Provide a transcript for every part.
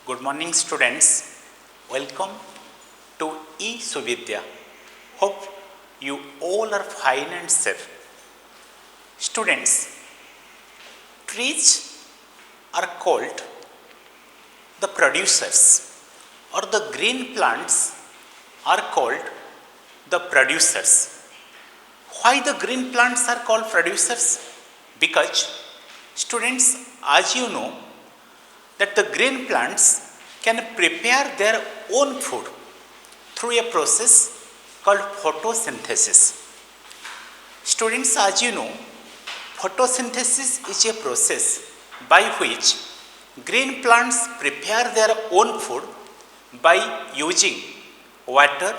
Good morning, students. Welcome to eSuvidya. Hope you all are fine and safe. Students, trees are called the producers, or the green plants are called the producers. Why the green plants are called producers? Because, students, as you know, that the green plants can prepare their own food through a process called photosynthesis. Students, as you know, photosynthesis is a process by which green plants prepare their own food by using water,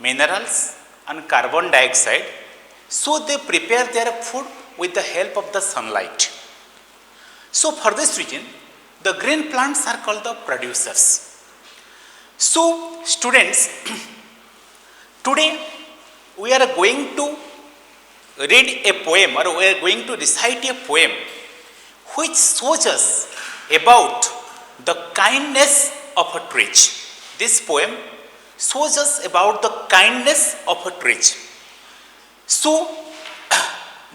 minerals and carbon dioxide. So they prepare their food with the help of the sunlight. So for this reason, the green plants are called the producers. So students, today we are going to read a poem, or we are going to recite a poem which shows us about the kindness of a tree. This poem shows us about the kindness of a tree. So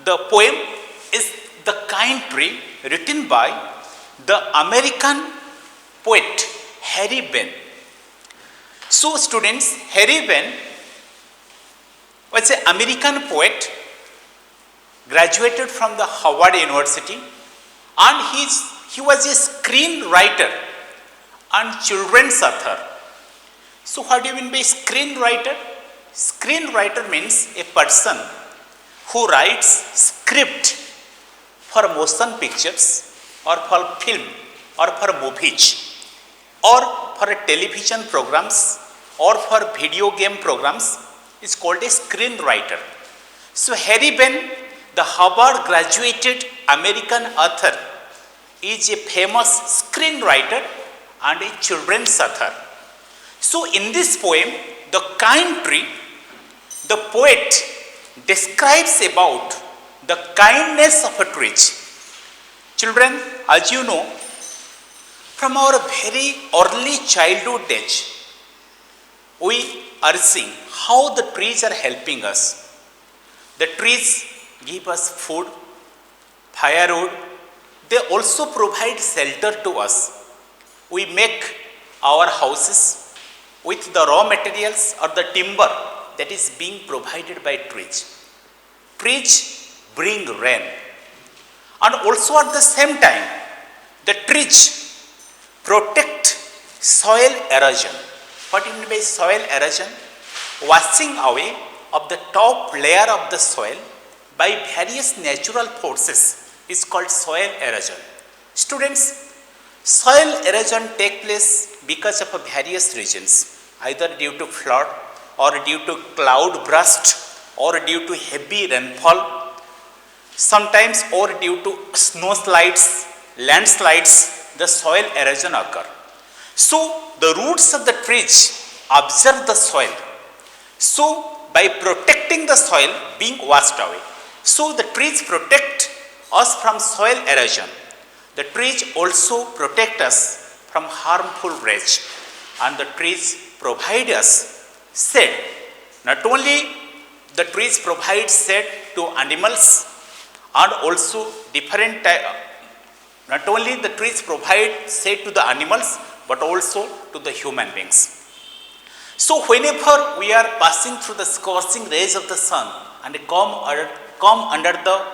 the poem is The Kind Tree, written by the American poet Harry Benn. So students, Harry Benn was an American poet, graduated from the Howard University, and he was a screenwriter and children's author. So what do you mean by screenwriter? Screenwriter means a person who writes script for motion pictures, or for film, or for movies, or for television programs, or for video game programs, is called a screenwriter. So Harry Benn, the Harvard graduated American author, is a famous screenwriter and a children's author. So in this poem, The Kind Tree, the poet describes about the kindness of a tree. Children, as you know, from our very early childhood age, we are seeing how the trees are helping us. The trees give us food, firewood. They also provide shelter to us. We make our houses with the raw materials or the timber that is being provided by trees. Trees bring rain. And also at the same time, the trees protect soil erosion. What do you mean by soil erosion? Washing away of the top layer of the soil by various natural forces is called soil erosion. Students, soil erosion takes place because of various reasons, either due to flood, or due to cloud burst, or due to heavy rainfall, sometimes or due to snow slides, landslides, the soil erosion occur. So the roots of the trees observe the soil. So by protecting the soil being washed away, so the trees protect us from soil erosion. The trees also protect us from harmful rays, and the trees provide us shade. Not only the trees provide shade to animals, and also not only the trees provide shade to the animals, but also to the human beings. So whenever we are passing through the scorching rays of the sun and come under the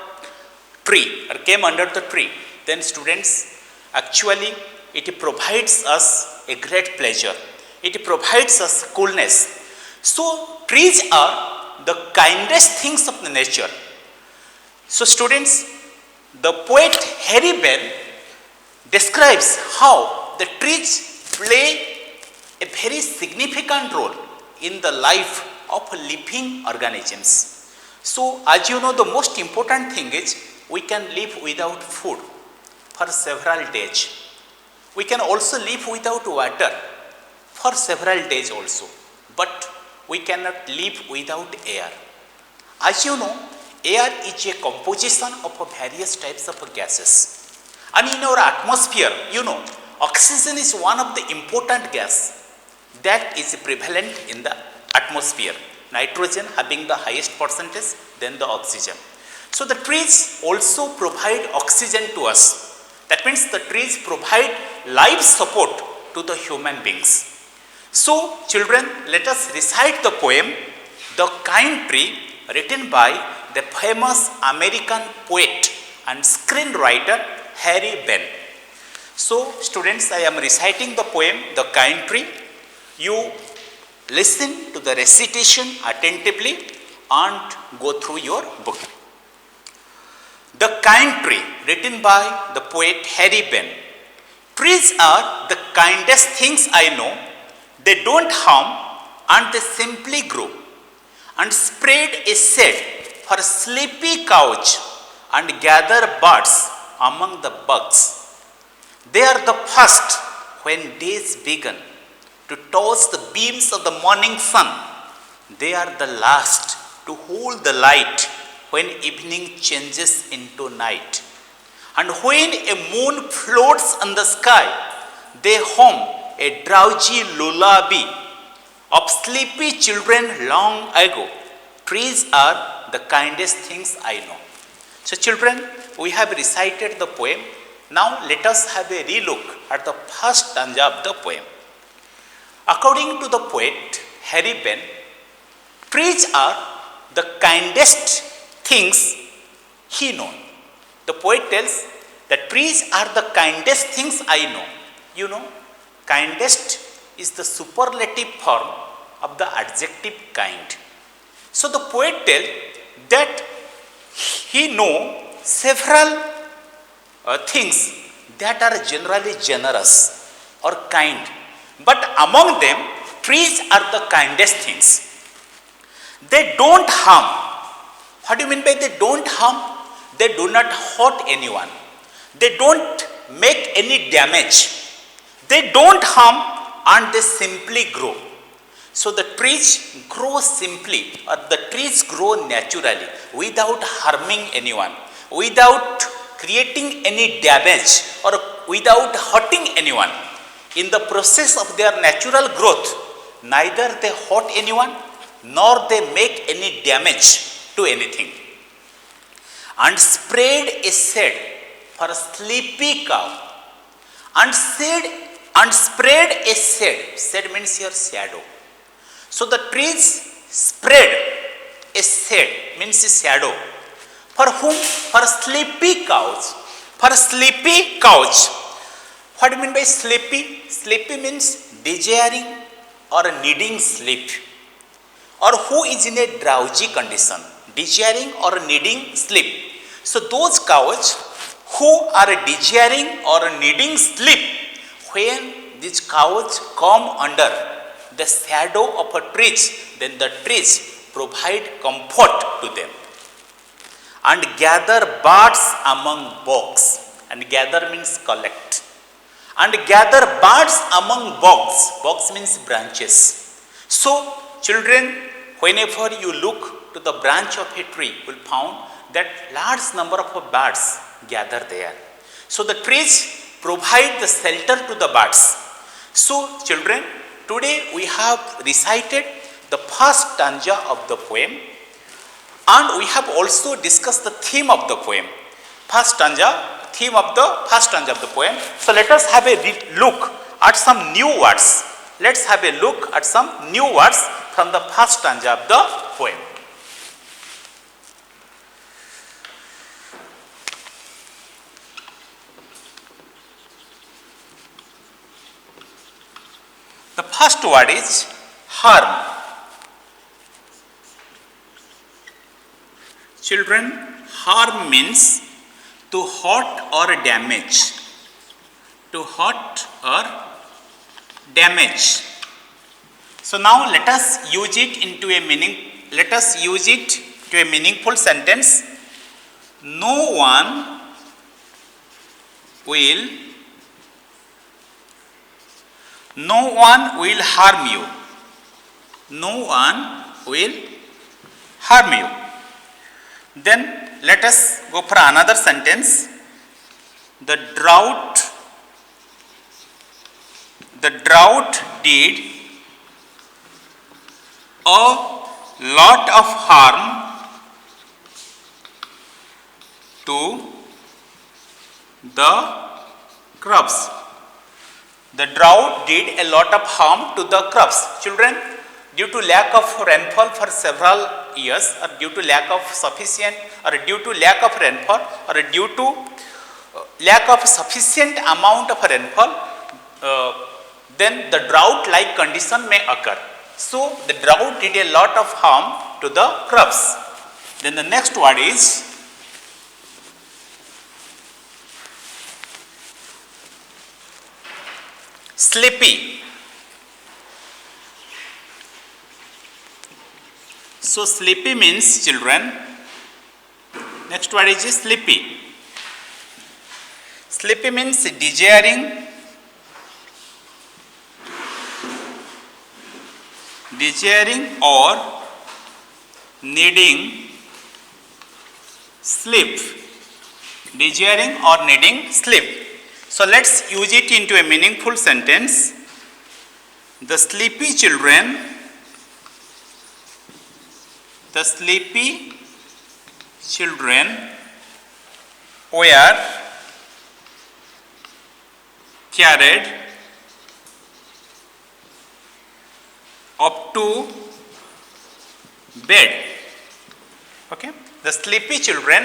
tree, or came under the tree, then students, actually it provides us a great pleasure. It provides us coolness. So trees are the kindest things of the nature. So students, the poet Harry Benn describes how the trees play a very significant role in the life of living organisms. So as you know, the most important thing is we can live without food for several days. We can also live without water for several days also, but we cannot live without air. As you know, air is a composition of various types of gases. And in our atmosphere, you know, Oxygen is one of the important gas that is prevalent in the atmosphere. Nitrogen having the highest percentage, then the oxygen. So the trees also provide oxygen to us. That means the trees provide life support to the human beings. So children, let us recite the poem The Kind Tree, written by the famous American poet and screenwriter Harry Benn. So students, I am reciting the poem The Kind Tree. You listen to the recitation attentively and go through your book. The Kind Tree, written by the poet Harry Benn. Trees are the kindest things I know. They don't harm and they simply grow and spread a shade for a sleepy couch and gather buds among the bugs. They are the first when days begin to toss the beams of the morning sun. They are the last to hold the light when evening changes into night. And when a moon floats on the sky, they hum a drowsy lullaby of sleepy children long ago. Trees are the kindest things I know. So children, we have recited the poem. Now let us have a relook at the first stanza of the poem. According to the poet Harry Benn, trees are the kindest things he knows. The poet tells that trees are the kindest things I know. You know, kindest is the superlative form of the adjective kind. So the poet tells that he knows several things that are generally generous or kind. But among them, trees are the kindest things. They don't harm. What do you mean by they don't harm? They do not hurt anyone. They don't make any damage. They don't harm and they simply grow. So the trees grow simply, or the trees grow naturally without harming anyone, without creating any damage or without hurting anyone. In the process of their natural growth, neither they hurt anyone nor they make any damage to anything. And spread a shade for a sleepy cow. And spread a shade. Shade means your shadow. So the trees spread a shade, means a shadow. For whom? For sleepy cows. For sleepy couch. What do you mean by sleepy? Sleepy means desiring or needing sleep, or who is in a drowsy condition, desiring or needing sleep. So those cows who are desiring or needing sleep, when these cows come under the shadow of a tree, then the trees provide comfort to them. And gather buds among bogs. And gather means collect. And gather buds among bogs. Bogs means branches. So children, whenever you look to the branch of a tree, you will find that large number of birds gather there. So the trees provide the shelter to the birds. So children, today we have recited the first stanza of the poem, and we have also discussed the theme of the poem. First stanza, theme of the first stanza of the poem. So let us have a look at some new words. Let's have a look at some new words from the first stanza of the poem. The first word is harm. Children, harm means to hurt or damage. To hurt or damage. So now let us use it into a meaningful sentence. No one will harm you. No one will harm you. Then let us go for another sentence. The drought The drought did a lot of harm to the crops. The drought did a lot of harm to the crops. Children, due to lack of rainfall for several years, or due to lack of sufficient, or due to lack of rainfall, or due to lack of sufficient amount of rainfall, then the drought-like condition may occur. So, the drought did a lot of harm to the crops. Then the next word is sleepy. So, sleepy means, children, next word is sleepy. Sleepy means desiring, or needing sleep. Desiring or needing sleep. So let's use it into a meaningful sentence. The sleepy children were carried up to bed. Okay, the sleepy children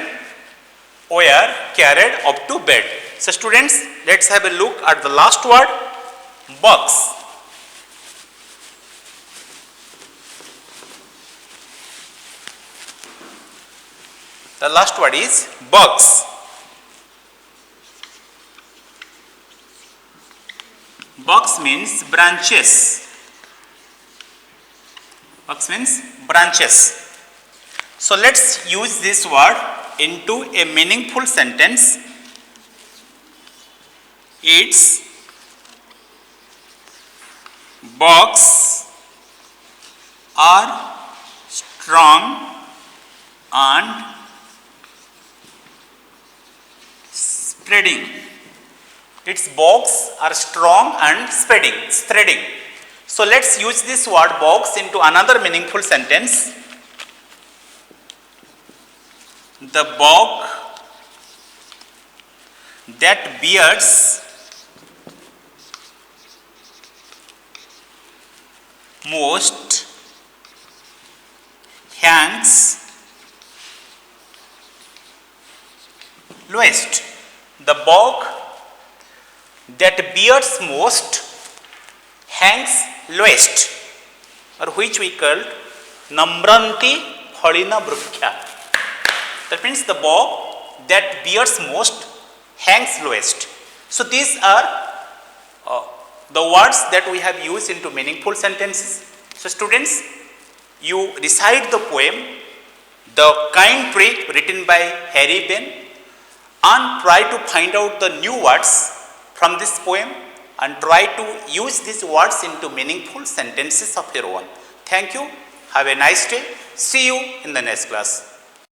were carried up to bed. So students, let's have a look at the last word, box. The last word is box. Box means branches. Box means branches. So let's use this word into a meaningful sentence. Its box are strong and spreading. Its box are strong and spreading. So let's use this word box into another meaningful sentence. The bog that bears most hangs lowest. The bog that bears most hangs lowest, or which we called Namranti Phalina Brukhya. That means the bog that bears most hangs lowest. So these are the words that we have used into meaningful sentences. So students, you recite the poem The Kind Tree written by Harry Bain and try to find out the new words from this poem and try to use these words into meaningful sentences of your own. Thank you. Have a nice day. See you in the next class.